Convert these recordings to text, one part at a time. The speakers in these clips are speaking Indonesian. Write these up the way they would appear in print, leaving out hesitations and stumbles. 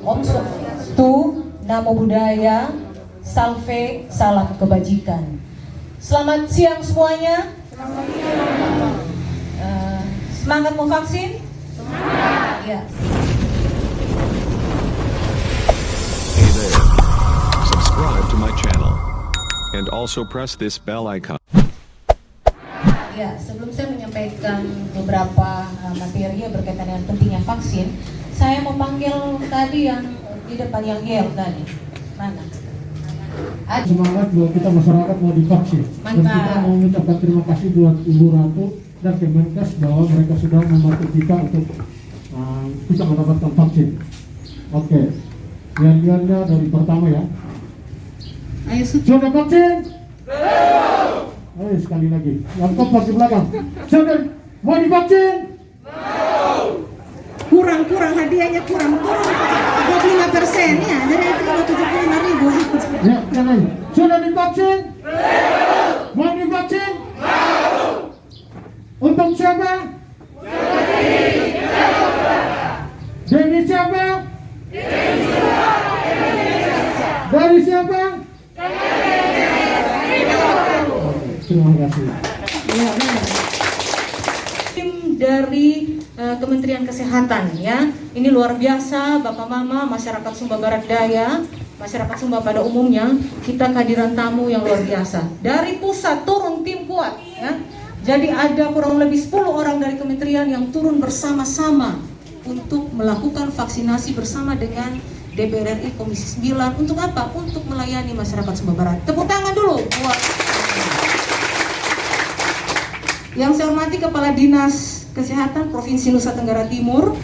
Om Swastiastu, Namo Buddhaya, Salve, salam kebajikan. Selamat siang semuanya. Semangat mau vaksin? Semangat. Ya. Hey there. Subscribe to my channel. And also press this bell icon. Ya, sebelum saya menyampaikan beberapa materi berkaitan dengan pentingnya vaksin, saya mau panggil tadi yang di depan yang yel tadi. Mana? Semangat bahwa kita masyarakat mau divaksin. Dan kita mau mengucapkan terima kasih buat Ibu Ratu dan Kemenkes bahwa mereka sudah membantu kita untuk bisa mendapatkan vaksin. Oke, lihat-lihatnya dari pertama ya. Ayo, sudah vaksin? Belum. Ayo sekali lagi. Yang keempat di belakang. Sudah mau divaksin? Kurang hadiahnya kurang 25% ya, dari itu 75.000. Ya, yang lain. Sudah divaksin? Belum. Mau divaksin? Belum. Untuk siapa? Dari siapa? Dari siapa? Terima kasih. Tim dari Kementerian Kesehatan ya. Ini luar biasa Bapak Mama, masyarakat Sumba Barat Daya, masyarakat Sumba pada umumnya, kita kehadiran tamu yang luar biasa. Dari pusat turun tim kuat ya. Jadi ada kurang lebih 10 orang dari kementerian yang turun bersama-sama untuk melakukan vaksinasi bersama dengan DPR RI Komisi 9. Untuk apa? Untuk melayani masyarakat Sumba Barat. Tepuk tangan dulu buat yang saya hormati Kepala Dinas Kesehatan Provinsi Nusa Tenggara Timur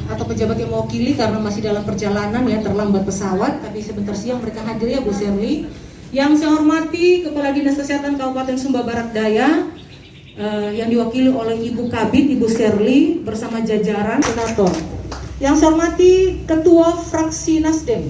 atau pejabat yang mewakili karena masih dalam perjalanan ya, terlambat pesawat, tapi sebentar siang mereka hadir ya Bu Sherly. Yang saya hormati Kepala Dinas Kesehatan Kabupaten Sumba Barat Daya yang diwakili oleh Ibu Kabid, Ibu Sherly bersama jajaran senator. Yang saya hormati Ketua Fraksi Nasdem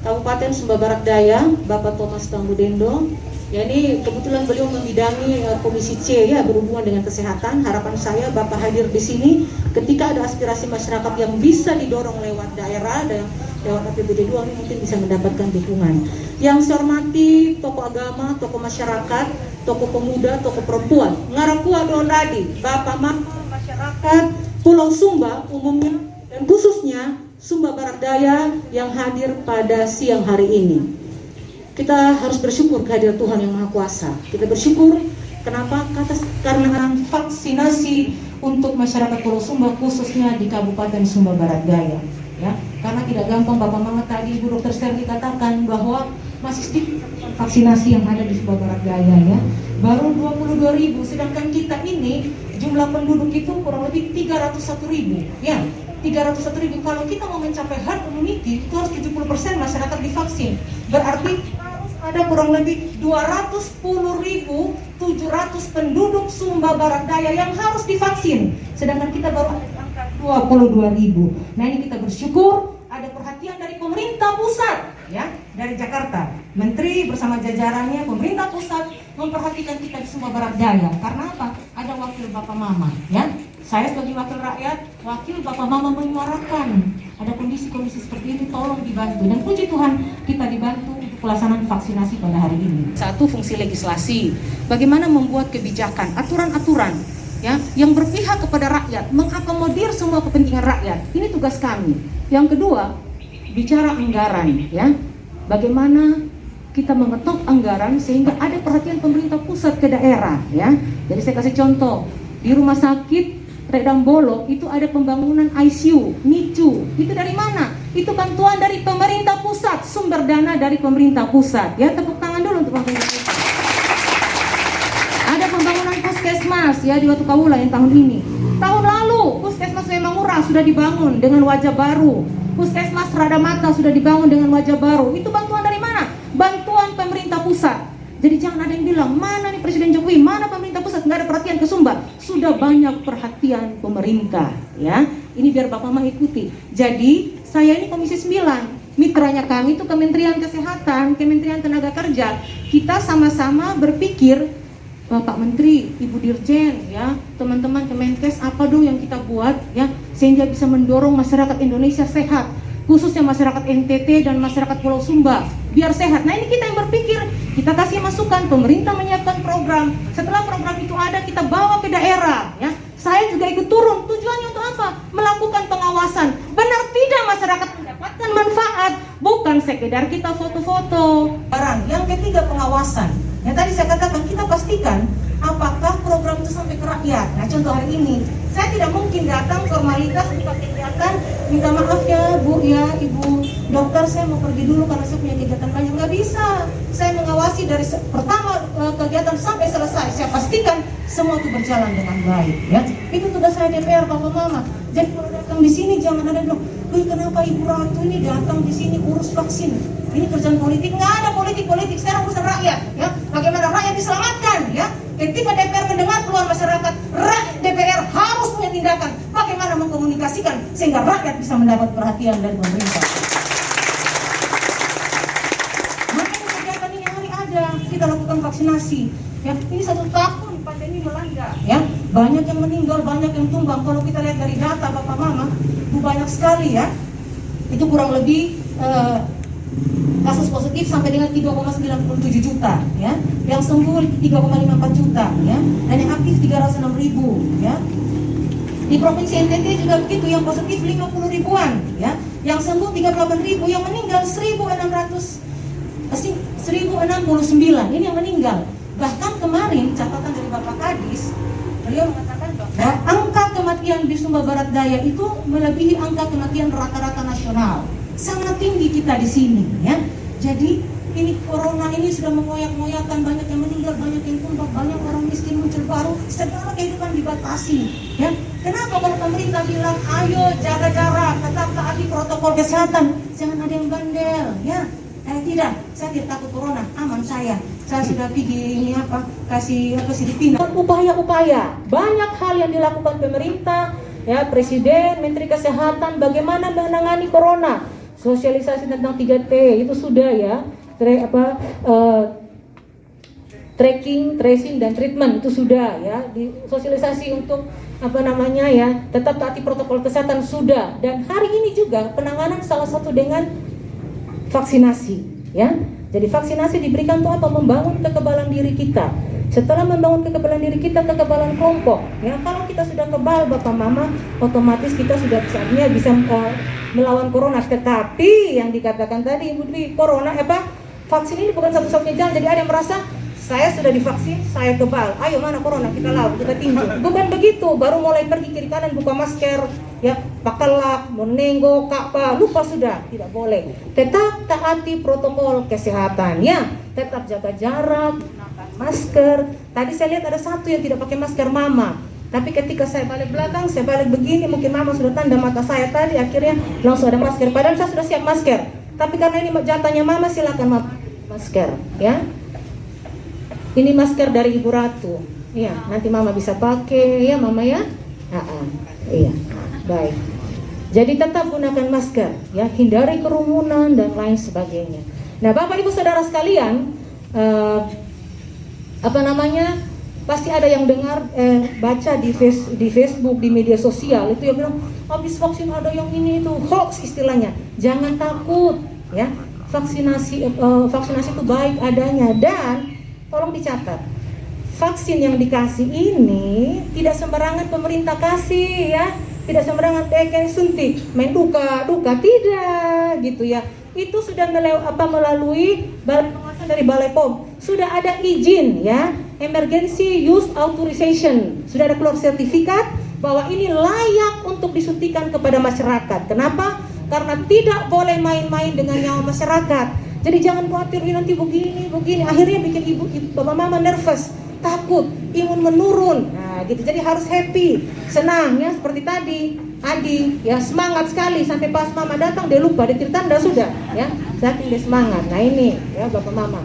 Kabupaten Sumba Barat Daya, Bapak Thomas Tambudendo. Ya, ini kebetulan beliau membidangi Komisi C ya, berhubungan dengan kesehatan. Harapan saya Bapak hadir di sini ketika ada aspirasi masyarakat yang bisa didorong lewat daerah dan lewat APBD 2 ini mungkin bisa mendapatkan dukungan. Yang saya hormati tokoh agama, tokoh masyarakat, tokoh pemuda, tokoh perempuan, Ngarakua Dondadi, Bapak Mama, masyarakat Pulau Sumba umumnya dan khususnya Sumba Barat Daya yang hadir pada siang hari ini. Kita harus bersyukur kehadiran Tuhan yang Maha Kuasa. Kita bersyukur kenapa? Karena vaksinasi untuk masyarakat Pulau Sumba khususnya di Kabupaten Sumba Barat Daya. Ya, karena tidak gampang Bapak Mama tadi Ibu Dr. Sherly katakan bahwa masih sedikit vaksinasi yang ada di Sumba Barat Daya ya. Baru 22.000, sedangkan kita ini jumlah penduduk itu kurang lebih 301.000 ya. 301.000. Kalau kita mau mencapai herd immunity itu harus 70% masyarakat divaksin. Berarti harus ada kurang lebih 210.700 penduduk Sumba Barat Daya yang harus divaksin. Sedangkan kita baru ada di angka 22.000. Nah, ini kita bersyukur ada perhatian dari pemerintah pusat ya, dari Jakarta. Menteri bersama jajarannya pemerintah pusat memperhatikan kita di Sumba Barat Daya. Karena apa? Ada wakil Bapak Mama ya. Saya sebagai wakil rakyat, wakil Bapak Mama menyuarakan ada kondisi-kondisi seperti ini, tolong dibantu. Dan puji Tuhan kita dibantu untuk pelaksanaan vaksinasi pada hari ini. Satu, fungsi legislasi, bagaimana membuat kebijakan, aturan-aturan ya, yang berpihak kepada rakyat, mengakomodir semua kepentingan rakyat. Ini tugas kami. Yang kedua, bicara anggaran ya, bagaimana kita mengetok anggaran sehingga ada perhatian pemerintah pusat ke daerah ya. Jadi saya kasih contoh, di rumah sakit Redambolo itu ada pembangunan ICU, NICU. Itu dari mana? Itu bantuan dari pemerintah pusat, sumber dana dari pemerintah pusat. Ya, tepuk tangan dulu untuk pemerintah pusat. Ada pembangunan puskesmas ya di Watu Kawula yang tahun ini. Tahun lalu puskesmas Mangura sudah dibangun dengan wajah baru. Puskesmas Radamata sudah dibangun dengan wajah baru. Itu bantuan dari mana? Bantuan pemerintah pusat. Jadi jangan ada yang bilang, mana nih Presiden Jokowi, mana pemerintah pusat, nggak ada perhatian ke Sumba. Sudah banyak perhatian pemerintah ya. Ini biar Bapak Mama ikuti. Jadi saya ini Komisi 9, mitranya kami itu Kementerian Kesehatan, Kementerian Tenaga Kerja. Kita sama-sama berpikir, Pak Menteri, Ibu Dirjen ya, teman-teman Kemenkes, apa dong yang kita buat ya sehingga bisa mendorong masyarakat Indonesia sehat. khususnya masyarakat NTT dan masyarakat Pulau Sumba, biar sehat. Nah ini kita yang berpikir, kita kasih masukan, pemerintah menyiapkan program, setelah program itu ada kita bawa ke daerah, ya. Saya juga ikut turun, tujuannya untuk apa? Melakukan pengawasan, benar tidak masyarakat mendapatkan manfaat, bukan sekedar kita foto-foto. Yang ketiga pengawasan, yang tadi saya katakan kita pastikan apakah program itu sampai ke rakyat. Nah contoh hari ini, saya tidak mungkin datang formalitas buka kegiatan, minta maaf ya Bu, ya Ibu dokter, saya mau pergi dulu karena saya punya kegiatan banyak. Nggak bisa, saya mengawasi dari pertama kegiatan sampai selesai, saya pastikan semua itu berjalan dengan baik, ya. Itu tugas saya DPR, Papa Mama. Jadi kalau datang di sini jangan ada bilang, wih kenapa Ibu Ratu ini datang di sini urus vaksin? Ini kerjaan politik. Nggak ada politik, sekarang urusan rakyat, ya. Bagaimana rakyat diselamatkan, ya. Ketika DPR mendengar keluhan masyarakat, DPR harus punya tindakan bagaimana mengkomunikasikan sehingga rakyat bisa mendapat perhatian dari pemerintah. Makanya kegiatan ini hari ada, kita lakukan vaksinasi. Ya, ini 1 tahun pandemi melanda, ya. Banyak yang meninggal, banyak yang tumbang. Kalau kita lihat dari data Bapak Mama, itu banyak sekali, ya. Itu kurang lebih kasus positif sampai dengan 3,97 juta, ya. Yang sembuh 3,54 juta, ya. Dan yang aktif 306.000, ya. Di Provinsi NTT juga begitu, yang positif 50 ribuan, ya. Yang sembuh 38.000, yang meninggal 1.069. Ini yang meninggal. Bahkan kemarin catatan dari Bapak Kadis, beliau mengatakan bahwa angka kematian di Sumba Barat Daya itu melebihi angka kematian rata-rata nasional. Sangat tinggi kita di sini, ya. Jadi ini corona ini sudah mengoyak-ngoyakan, banyak yang meninggal, banyak yang tumbang, banyak orang miskin muncul baru, segala kehidupan dibatasi, ya. Kenapa kalau pemerintah bilang ayo jaga jarak, tetap taati protokol kesehatan, jangan ada yang bandel, ya. Tidak, saya tidak takut corona, aman saya sudah pergi ini kasih dipindah. Upaya-upaya, banyak hal yang dilakukan pemerintah, ya, Presiden, Menteri Kesehatan, bagaimana menangani corona. Sosialisasi tentang 3T itu sudah, ya, tracking, tracing, dan treatment itu sudah, ya, sosialisasi untuk ya, tetap taati protokol kesehatan sudah. Dan hari ini juga penanganan salah satu dengan vaksinasi, ya. Jadi vaksinasi diberikan untuk apa? Membangun kekebalan diri kita. Setelah membangun kekebalan diri kita, kekebalan kelompok, ya. Kalau kita sudah kebal Bapak Mama, otomatis kita sudah saatnya bisa melawan corona. Tetapi yang dikatakan tadi Ibu Dwi, corona vaksin ini bukan satu-satunya jalan. Jadi ada yang merasa saya sudah divaksin, saya kebal, ayo mana corona, kita lawan, kita tinju. Bukan begitu, baru mulai pergi kiri kanan buka masker, ya, pakalak, menenggok, lupa sudah, tidak boleh. Tetap taati protokol kesehatan, ya. Tetap jaga jarak, gunakan masker. Tadi saya lihat ada satu yang tidak pakai masker, Mama. Tapi ketika saya balik belakang, saya balik begini, mungkin Mama sudah tanda mata saya tadi, akhirnya langsung ada masker. Padahal saya sudah siap masker. Tapi karena ini jatahnya Mama, silakan Mama masker, ya. Ini masker dari Ibu Ratu, iya. Nanti Mama bisa pakai, ya Mama, ya. Iya, baik. Jadi tetap gunakan masker, ya. Hindari kerumunan dan lain sebagainya. Nah, Bapak Ibu Saudara sekalian, pasti ada yang dengar, baca di Facebook, di media sosial itu yang bilang habis vaksin ada yang ini itu hoax istilahnya. Jangan takut, ya. Vaksinasi itu baik adanya. Dan tolong dicatat, vaksin yang dikasih ini tidak sembarangan pemerintah kasih, ya. Tidak sembarangan kayak suntik, main duka, tidak, gitu, ya. Itu sudah melalui pengawasan dari Balai POM. Sudah ada izin, ya, emergency use authorization. Sudah ada keluar sertifikat bahwa ini layak untuk disuntikan kepada masyarakat. Kenapa? Karena tidak boleh main-main dengan nyawa masyarakat. Jadi jangan khawatir nanti begini, akhirnya bikin ibu Bapak Mama nervous, takut, imun menurun. Nah, gitu. Jadi harus happy, senang, ya, seperti tadi. Adi, ya, semangat sekali sampai pas Mama datang dia lupa, dia tanda sudah, ya. Saking dia semangat. Nah, ini, ya, Bapak Mama.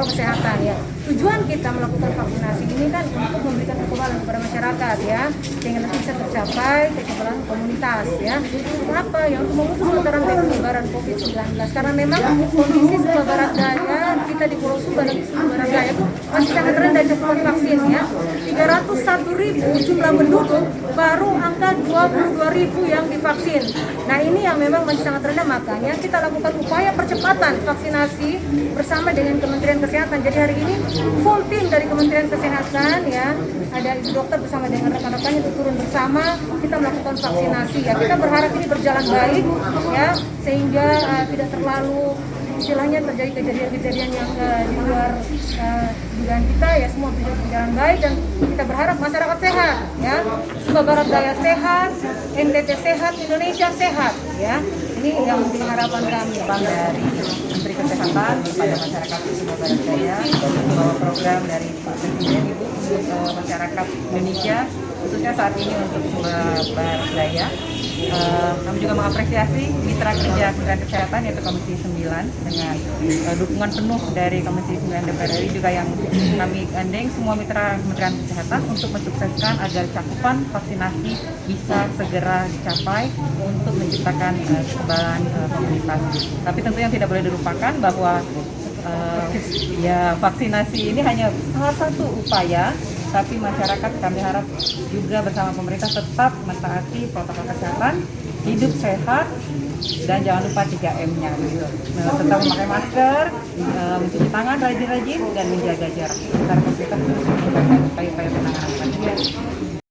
protokol kesehatan ya. Tujuan kita melakukan vaksinasi ini kan untuk memberikan kekebalan kepada masyarakat ya, sehingga nanti bisa tercapai kekebalan komunitas ya. Kenapa? Ya untuk memutus mata rantai penyebaran COVID-19, karena memang kondisi Sumba Barat Daya, kita di Pulau Sumba dan Sumba Barat Daya itu masih sangat rendah cakupan vaksin ya. 301.000 jumlah penduduk, baru angka 22.000 yang divaksin. Nah ini yang memang masih sangat rendah, makanya kita lakukan upaya percepatan vaksinasi bersama dengan Kementerian Kesehatan. Jadi hari ini full tim dari Kementerian Kesehatan ya, ada ibu dokter bersama dengan rekan-rekannya untuk turun bersama kita melakukan vaksinasi ya. Kita berharap ini berjalan baik ya, sehingga tidak terlalu istilahnya terjadi kejadian-kejadian yang di luar dugaan kita ya. Semua berjalan baik dan kita berharap masyarakat sehat ya, Sumba Barat Daya sehat, NTT sehat, Indonesia sehat ya. Ini yang menjadi harapan kami dari Menteri Kesehatan kepada masyarakat Sumba Barat Daya bahwa program dari Pak Presiden itu untuk masyarakat Indonesia, khususnya saat ini untuk Sumba Barat Daya. Kami juga mengapresiasi mitra kerja Kementerian Kesehatan yaitu Komisi 9 dengan dukungan penuh dari Komisi 9 DPR RI juga yang kami gandeng semua mitra Kementerian Kesehatan untuk mensukseskan agar cakupan vaksinasi bisa segera dicapai untuk menciptakan kekebalan komunitas. Tapi tentu yang tidak boleh dilupakan bahwa ya vaksinasi ini hanya salah satu upaya, tapi masyarakat kami harap juga bersama pemerintah tetap mentaati protokol kesehatan, hidup sehat, dan jangan lupa 3M-nya gitu. Tetap memakai masker, mencuci tangan rajin-rajin, dan menjaga jarak. Kita harus upaya-upaya penanganan pandemi.